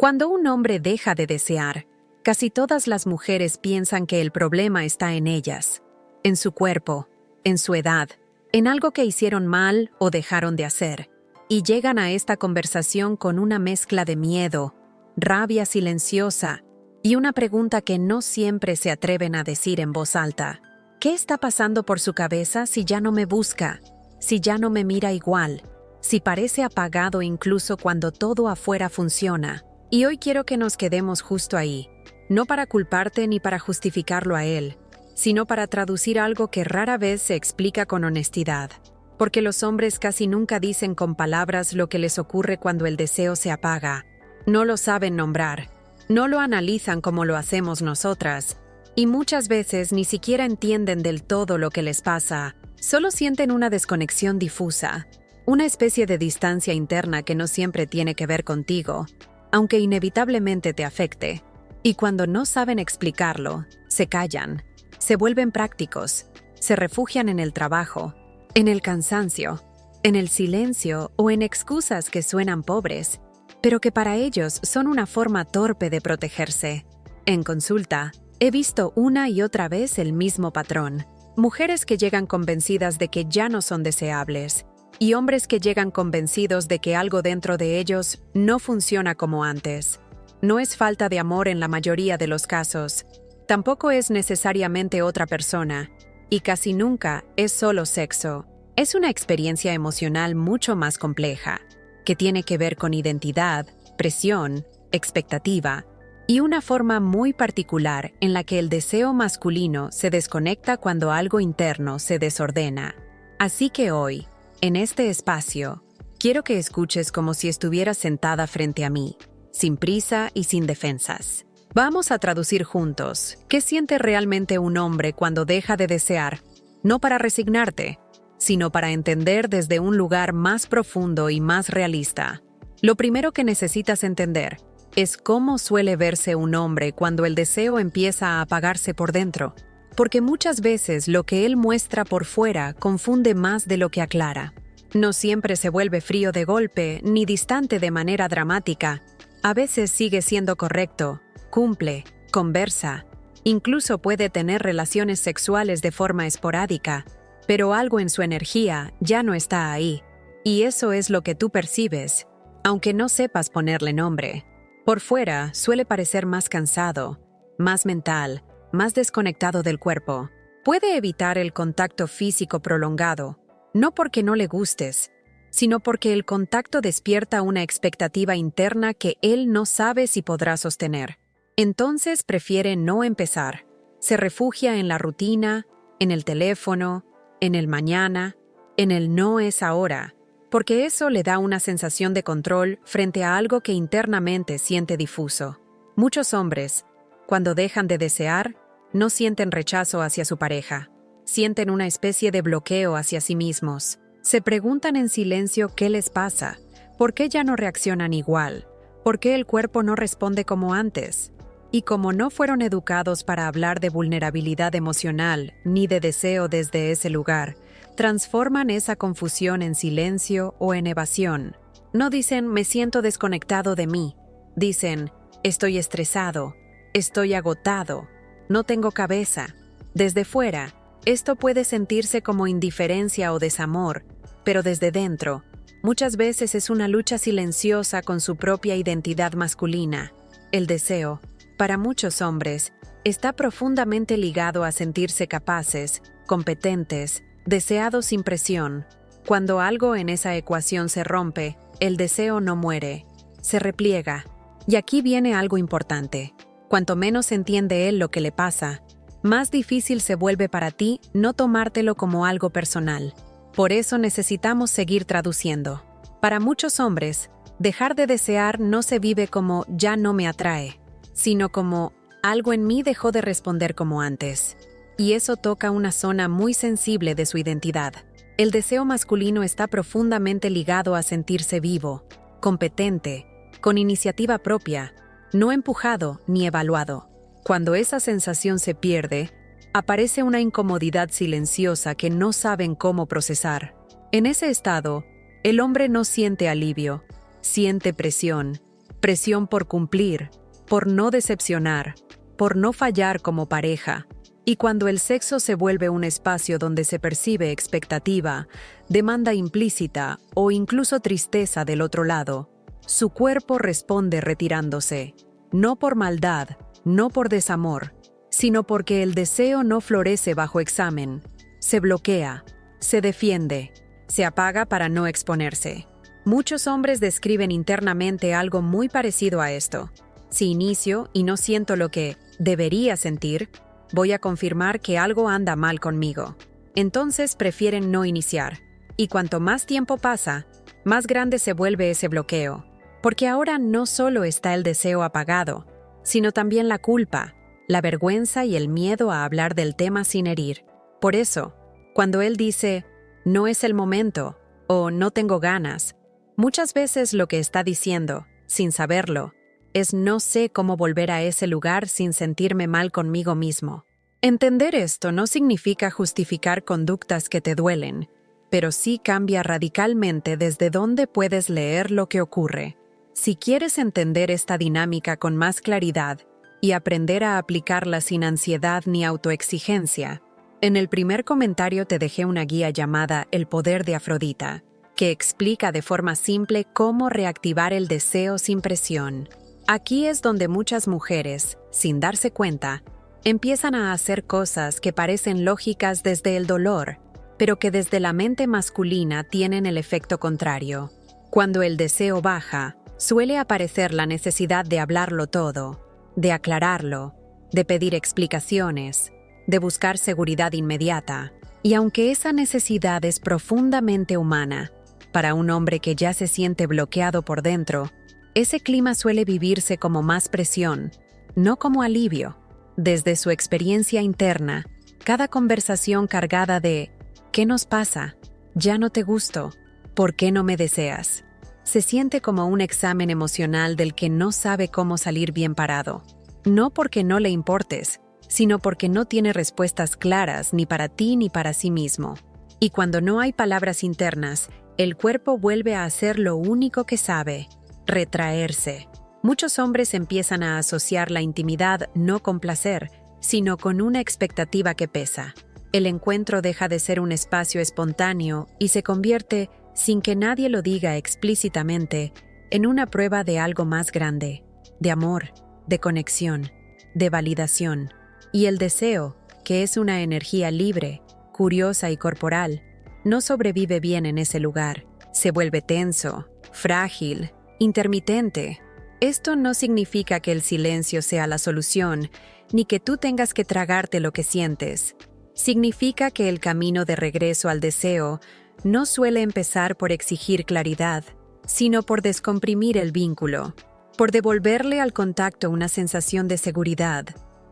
Cuando un hombre deja de desear, casi todas las mujeres piensan que el problema está en ellas, en su cuerpo, en su edad, en algo que hicieron mal o dejaron de hacer, y llegan a esta conversación con una mezcla de miedo, rabia silenciosa y una pregunta que no siempre se atreven a decir en voz alta. ¿Qué está pasando por su cabeza si ya no me busca, si ya no me mira igual, si parece apagado incluso cuando todo afuera funciona? Y hoy quiero que nos quedemos justo ahí, no para culparte ni para justificarlo a él, sino para traducir algo que rara vez se explica con honestidad, porque los hombres casi nunca dicen con palabras lo que les ocurre cuando el deseo se apaga. No lo saben nombrar, no lo analizan como lo hacemos nosotras, y muchas veces ni siquiera entienden del todo lo que les pasa, solo sienten una desconexión difusa, una especie de distancia interna que no siempre tiene que ver contigo, aunque inevitablemente te afecte. Y cuando no saben explicarlo, se callan, se vuelven prácticos, se refugian en el trabajo, en el cansancio, en el silencio o en excusas que suenan pobres, pero que para ellos son una forma torpe de protegerse. En consulta, he visto una y otra vez el mismo patrón. Mujeres que llegan convencidas de que ya no son deseables, y hombres que llegan convencidos de que algo dentro de ellos no funciona como antes. No es falta de amor en la mayoría de los casos, tampoco es necesariamente otra persona, y casi nunca es solo sexo. Es una experiencia emocional mucho más compleja, que tiene que ver con identidad, presión, expectativa, y una forma muy particular en la que el deseo masculino se desconecta cuando algo interno se desordena. Así que hoy, en este espacio, quiero que escuches como si estuvieras sentada frente a mí, sin prisa y sin defensas. Vamos a traducir juntos qué siente realmente un hombre cuando deja de desear, no para resignarte, sino para entender desde un lugar más profundo y más realista. Lo primero que necesitas entender es cómo suele verse un hombre cuando el deseo empieza a apagarse por dentro, porque muchas veces lo que él muestra por fuera confunde más de lo que aclara. No siempre se vuelve frío de golpe ni distante de manera dramática. A veces sigue siendo correcto, cumple, conversa, incluso puede tener relaciones sexuales de forma esporádica, pero algo en su energía ya no está ahí, y eso es lo que tú percibes, aunque no sepas ponerle nombre. Por fuera suele parecer más cansado, más mental, más desconectado del cuerpo. Puede evitar el contacto físico prolongado, no porque no le gustes, sino porque el contacto despierta una expectativa interna que él no sabe si podrá sostener. Entonces prefiere no empezar. Se refugia en la rutina, en el teléfono, en el mañana, en el no es ahora, porque eso le da una sensación de control frente a algo que internamente siente difuso. Muchos hombres, cuando dejan de desear, no sienten rechazo hacia su pareja, sienten una especie de bloqueo hacia sí mismos. Se preguntan en silencio qué les pasa, por qué ya no reaccionan igual, por qué el cuerpo no responde como antes. Y como no fueron educados para hablar de vulnerabilidad emocional ni de deseo desde ese lugar, transforman esa confusión en silencio o en evasión. No dicen me siento desconectado de mí, dicen estoy estresado, estoy agotado, no tengo cabeza. Desde fuera, esto puede sentirse como indiferencia o desamor, pero desde dentro, muchas veces es una lucha silenciosa con su propia identidad masculina. El deseo, para muchos hombres, está profundamente ligado a sentirse capaces, competentes, deseados sin presión. Cuando algo en esa ecuación se rompe, el deseo no muere, se repliega. Y aquí viene algo importante. Cuanto menos entiende él lo que le pasa, más difícil se vuelve para ti no tomártelo como algo personal. Por eso necesitamos seguir traduciendo. Para muchos hombres, dejar de desear no se vive como ya no me atrae, sino como algo en mí dejó de responder como antes. Y eso toca una zona muy sensible de su identidad. El deseo masculino está profundamente ligado a sentirse vivo, competente, con iniciativa propia, no empujado ni evaluado. Cuando esa sensación se pierde, aparece una incomodidad silenciosa que no saben cómo procesar. En ese estado, el hombre no siente alivio, siente presión, presión por cumplir, por no decepcionar, por no fallar como pareja. Y cuando el sexo se vuelve un espacio donde se percibe expectativa, demanda implícita o incluso tristeza del otro lado, su cuerpo responde retirándose, no por maldad, no por desamor, sino porque el deseo no florece bajo examen, se bloquea, se defiende, se apaga para no exponerse. Muchos hombres describen internamente algo muy parecido a esto. Si inicio y no siento lo que debería sentir, voy a confirmar que algo anda mal conmigo. Entonces prefieren no iniciar. Y cuanto más tiempo pasa, más grande se vuelve ese bloqueo. Porque ahora no solo está el deseo apagado, sino también la culpa, la vergüenza y el miedo a hablar del tema sin herir. Por eso, cuando él dice, no es el momento, o no tengo ganas, muchas veces lo que está diciendo, sin saberlo, es no sé cómo volver a ese lugar sin sentirme mal conmigo mismo. Entender esto no significa justificar conductas que te duelen, pero sí cambia radicalmente desde dónde puedes leer lo que ocurre. Si quieres entender esta dinámica con más claridad y aprender a aplicarla sin ansiedad ni autoexigencia, en el primer comentario te dejé una guía llamada El poder de Afrodita, que explica de forma simple cómo reactivar el deseo sin presión. Aquí es donde muchas mujeres, sin darse cuenta, empiezan a hacer cosas que parecen lógicas desde el dolor, pero que desde la mente masculina tienen el efecto contrario. Cuando el deseo baja, suele aparecer la necesidad de hablarlo todo, de aclararlo, de pedir explicaciones, de buscar seguridad inmediata. Y aunque esa necesidad es profundamente humana, para un hombre que ya se siente bloqueado por dentro, ese clima suele vivirse como más presión, no como alivio. Desde su experiencia interna, cada conversación cargada de ¿qué nos pasa? ¿Ya no te gusto? ¿Por qué no me deseas? Se siente como un examen emocional del que no sabe cómo salir bien parado. No porque no le importes, sino porque no tiene respuestas claras ni para ti ni para sí mismo. Y cuando no hay palabras internas, el cuerpo vuelve a hacer lo único que sabe: retraerse. Muchos hombres empiezan a asociar la intimidad no con placer, sino con una expectativa que pesa. El encuentro deja de ser un espacio espontáneo y se convierte, sin que nadie lo diga explícitamente, en una prueba de algo más grande, de amor, de conexión, de validación. Y el deseo, que es una energía libre, curiosa y corporal, no sobrevive bien en ese lugar. Se vuelve tenso, frágil, intermitente. Esto no significa que el silencio sea la solución, ni que tú tengas que tragarte lo que sientes. Significa que el camino de regreso al deseo no suele empezar por exigir claridad, sino por descomprimir el vínculo, por devolverle al contacto una sensación de seguridad,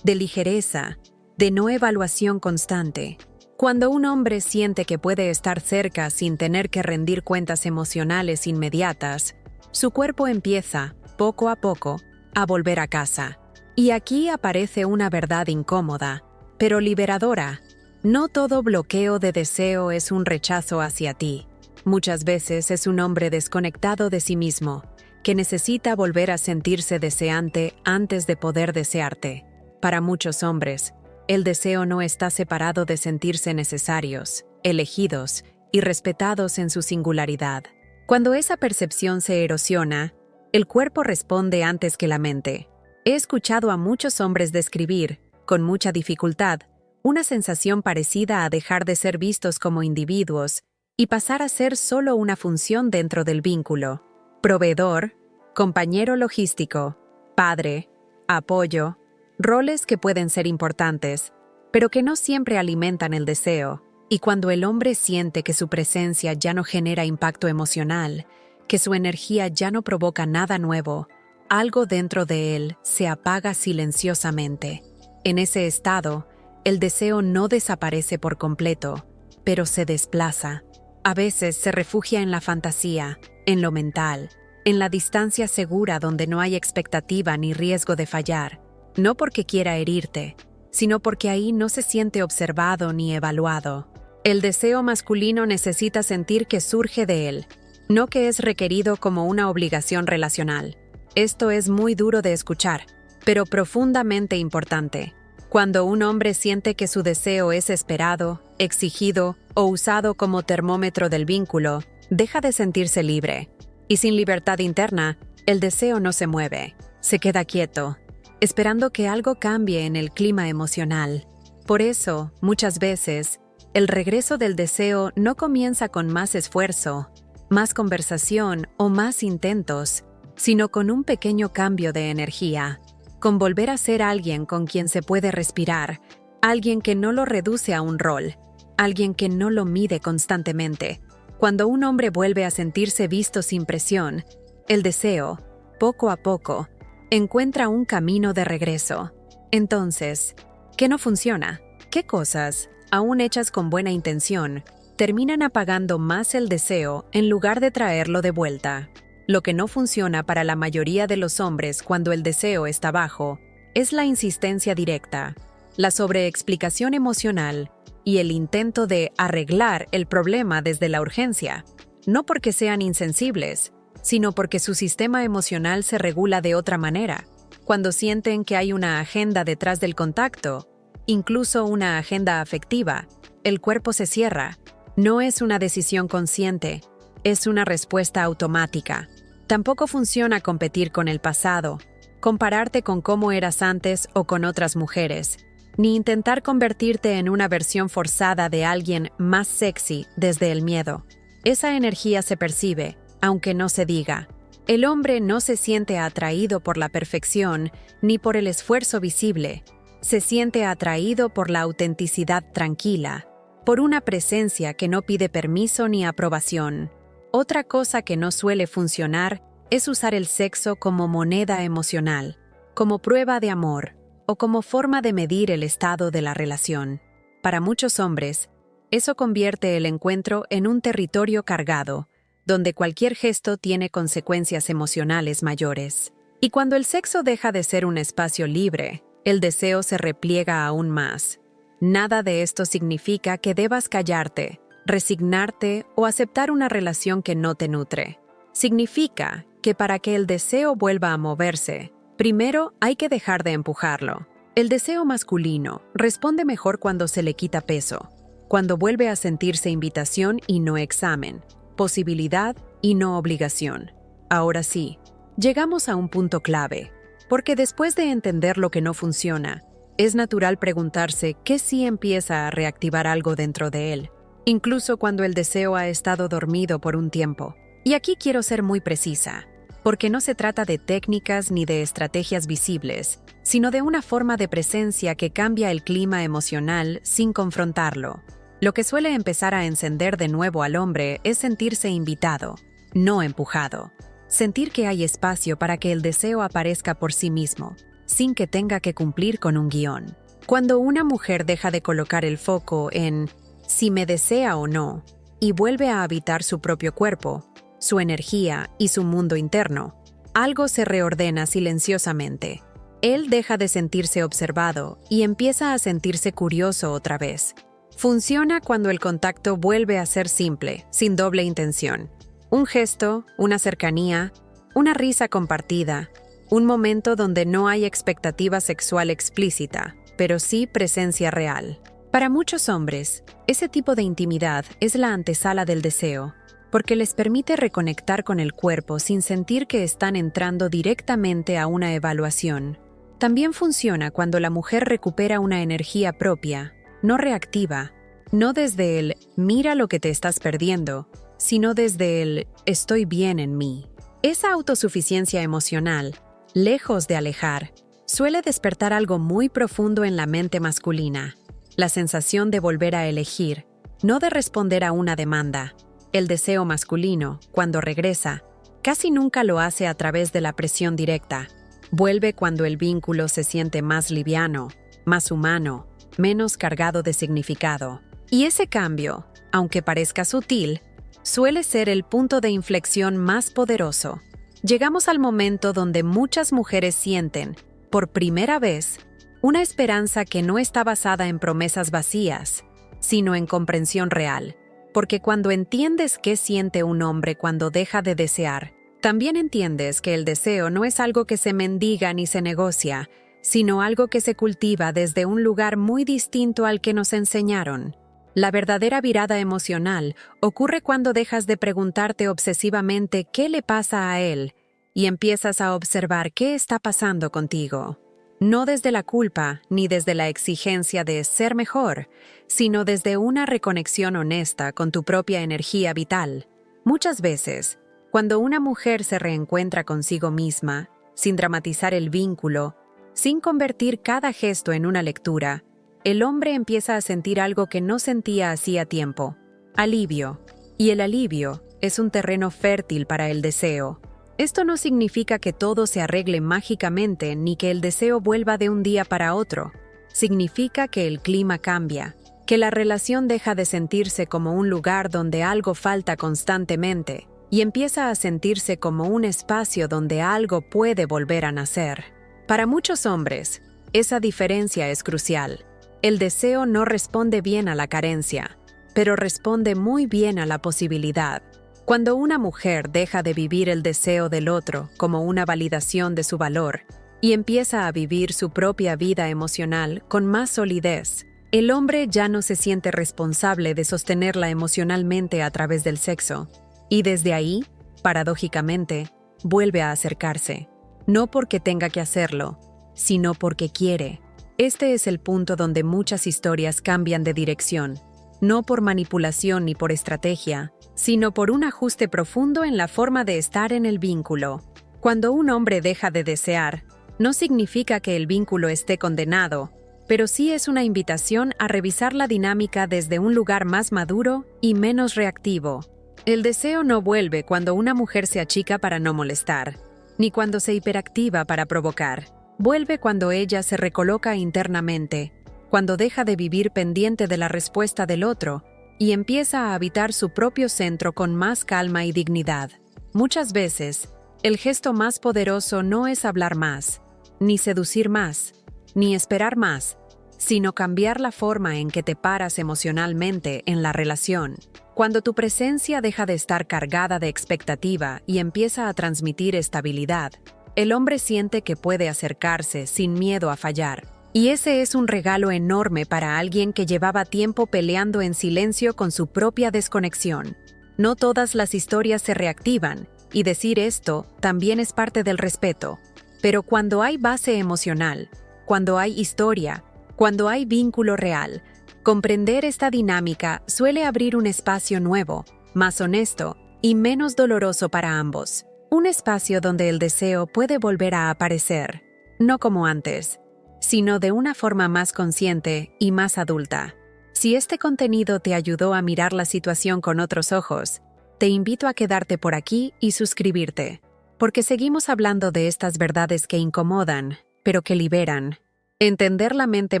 de ligereza, de no evaluación constante. Cuando un hombre siente que puede estar cerca sin tener que rendir cuentas emocionales inmediatas, su cuerpo empieza, poco a poco, a volver a casa. Y aquí aparece una verdad incómoda, pero liberadora. No todo bloqueo de deseo es un rechazo hacia ti. Muchas veces es un hombre desconectado de sí mismo, que necesita volver a sentirse deseante antes de poder desearte. Para muchos hombres, el deseo no está separado de sentirse necesarios, elegidos y respetados en su singularidad. Cuando esa percepción se erosiona, el cuerpo responde antes que la mente. He escuchado a muchos hombres describir, con mucha dificultad, una sensación parecida a dejar de ser vistos como individuos y pasar a ser solo una función dentro del vínculo. Proveedor, compañero logístico, padre, apoyo, roles que pueden ser importantes, pero que no siempre alimentan el deseo. Y cuando el hombre siente que su presencia ya no genera impacto emocional, que su energía ya no provoca nada nuevo, algo dentro de él se apaga silenciosamente. En ese estado, el deseo no desaparece por completo, pero se desplaza. A veces se refugia en la fantasía, en lo mental, en la distancia segura donde no hay expectativa ni riesgo de fallar, no porque quiera herirte, sino porque ahí no se siente observado ni evaluado. El deseo masculino necesita sentir que surge de él, no que es requerido como una obligación relacional. Esto es muy duro de escuchar, pero profundamente importante. Cuando un hombre siente que su deseo es esperado, exigido o usado como termómetro del vínculo, deja de sentirse libre. Y sin libertad interna, el deseo no se mueve, se queda quieto, esperando que algo cambie en el clima emocional. Por eso, muchas veces, el regreso del deseo no comienza con más esfuerzo, más conversación o más intentos, sino con un pequeño cambio de energía, con volver a ser alguien con quien se puede respirar, alguien que no lo reduce a un rol, alguien que no lo mide constantemente. Cuando un hombre vuelve a sentirse visto sin presión, el deseo, poco a poco, encuentra un camino de regreso. Entonces, ¿qué no funciona? ¿Qué cosas, aún hechas con buena intención, terminan apagando más el deseo en lugar de traerlo de vuelta? Lo que no funciona para la mayoría de los hombres cuando el deseo está bajo es la insistencia directa, la sobreexplicación emocional y el intento de arreglar el problema desde la urgencia, no porque sean insensibles, sino porque su sistema emocional se regula de otra manera. Cuando sienten que hay una agenda detrás del contacto, incluso una agenda afectiva, el cuerpo se cierra. No es una decisión consciente, es una respuesta automática. Tampoco funciona competir con el pasado, compararte con cómo eras antes o con otras mujeres, ni intentar convertirte en una versión forzada de alguien más sexy desde el miedo. Esa energía se percibe, aunque no se diga. El hombre no se siente atraído por la perfección ni por el esfuerzo visible. Se siente atraído por la autenticidad tranquila, por una presencia que no pide permiso ni aprobación. Otra cosa que no suele funcionar es usar el sexo como moneda emocional, como prueba de amor o como forma de medir el estado de la relación. Para muchos hombres, eso convierte el encuentro en un territorio cargado, donde cualquier gesto tiene consecuencias emocionales mayores. Y cuando el sexo deja de ser un espacio libre, el deseo se repliega aún más. Nada de esto significa que debas callarte, resignarte o aceptar una relación que no te nutre. Significa que para que el deseo vuelva a moverse, primero hay que dejar de empujarlo. El deseo masculino responde mejor cuando se le quita peso, cuando vuelve a sentirse invitación y no examen, posibilidad y no obligación. Ahora sí, llegamos a un punto clave, porque después de entender lo que no funciona, es natural preguntarse qué sí empieza a reactivar algo dentro de él, incluso cuando el deseo ha estado dormido por un tiempo. Y aquí quiero ser muy precisa, porque no se trata de técnicas ni de estrategias visibles, sino de una forma de presencia que cambia el clima emocional sin confrontarlo. Lo que suele empezar a encender de nuevo al hombre es sentirse invitado, no empujado. Sentir que hay espacio para que el deseo aparezca por sí mismo, sin que tenga que cumplir con un guión. Cuando una mujer deja de colocar el foco en si me desea o no, y vuelve a habitar su propio cuerpo, su energía y su mundo interno, algo se reordena silenciosamente. Él deja de sentirse observado y empieza a sentirse curioso otra vez. Funciona cuando el contacto vuelve a ser simple, sin doble intención. Un gesto, una cercanía, una risa compartida, un momento donde no hay expectativa sexual explícita, pero sí presencia real. Para muchos hombres, ese tipo de intimidad es la antesala del deseo, porque les permite reconectar con el cuerpo sin sentir que están entrando directamente a una evaluación. También funciona cuando la mujer recupera una energía propia, no reactiva, no desde el «mira lo que te estás perdiendo», sino desde el «estoy bien en mí». Esa autosuficiencia emocional, lejos de alejar, suele despertar algo muy profundo en la mente masculina, la sensación de volver a elegir, no de responder a una demanda. El deseo masculino, cuando regresa, casi nunca lo hace a través de la presión directa. Vuelve cuando el vínculo se siente más liviano, más humano, menos cargado de significado. Y ese cambio, aunque parezca sutil, suele ser el punto de inflexión más poderoso. Llegamos al momento donde muchas mujeres sienten, por primera vez, una esperanza que no está basada en promesas vacías, sino en comprensión real. Porque cuando entiendes qué siente un hombre cuando deja de desear, También entiendes que el deseo no es algo que se mendiga ni se negocia, sino algo que se cultiva desde un lugar muy distinto al que nos enseñaron. La verdadera virada emocional ocurre cuando dejas de preguntarte obsesivamente qué le pasa a él y empiezas a observar qué está pasando contigo. No desde la culpa ni desde la exigencia de ser mejor, sino desde una reconexión honesta con tu propia energía vital. Muchas veces, cuando una mujer se reencuentra consigo misma, sin dramatizar el vínculo, sin convertir cada gesto en una lectura, el hombre empieza a sentir algo que no sentía hacía tiempo: alivio. Y el alivio es un terreno fértil para el deseo. Esto no significa que todo se arregle mágicamente ni que el deseo vuelva de un día para otro. Significa que el clima cambia, que la relación deja de sentirse como un lugar donde algo falta constantemente y empieza a sentirse como un espacio donde algo puede volver a nacer. Para muchos hombres, esa diferencia es crucial. El deseo no responde bien a la carencia, pero responde muy bien a la posibilidad. Cuando una mujer deja de vivir el deseo del otro como una validación de su valor y empieza a vivir su propia vida emocional con más solidez, el hombre ya no se siente responsable de sostenerla emocionalmente a través del sexo. Y desde ahí, paradójicamente, vuelve a acercarse. No porque tenga que hacerlo, sino porque quiere. Este es el punto donde muchas historias cambian de dirección, no por manipulación ni por estrategia, sino por un ajuste profundo en la forma de estar en el vínculo. Cuando un hombre deja de desear, no significa que el vínculo esté condenado, pero sí es una invitación a revisar la dinámica desde un lugar más maduro y menos reactivo. El deseo no vuelve cuando una mujer se achica para no molestar, ni cuando se hiperactiva para provocar. Vuelve cuando ella se recoloca internamente, cuando deja de vivir pendiente de la respuesta del otro y empieza a habitar su propio centro con más calma y dignidad. Muchas veces, el gesto más poderoso no es hablar más, ni seducir más, ni esperar más, sino cambiar la forma en que te paras emocionalmente en la relación. Cuando tu presencia deja de estar cargada de expectativa y empieza a transmitir estabilidad, el hombre siente que puede acercarse sin miedo a fallar. Y ese es un regalo enorme para alguien que llevaba tiempo peleando en silencio con su propia desconexión. No todas las historias se reactivan, y decir esto también es parte del respeto. Pero cuando hay base emocional, cuando hay historia, cuando hay vínculo real, comprender esta dinámica suele abrir un espacio nuevo, más honesto y menos doloroso para ambos. Un espacio donde el deseo puede volver a aparecer, no como antes, sino de una forma más consciente y más adulta. Si este contenido te ayudó a mirar la situación con otros ojos, te invito a quedarte por aquí y suscribirte, porque seguimos hablando de estas verdades que incomodan, pero que liberan. Entender la mente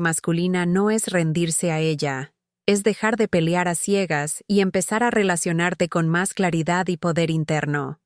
masculina no es rendirse a ella, es dejar de pelear a ciegas y empezar a relacionarte con más claridad y poder interno.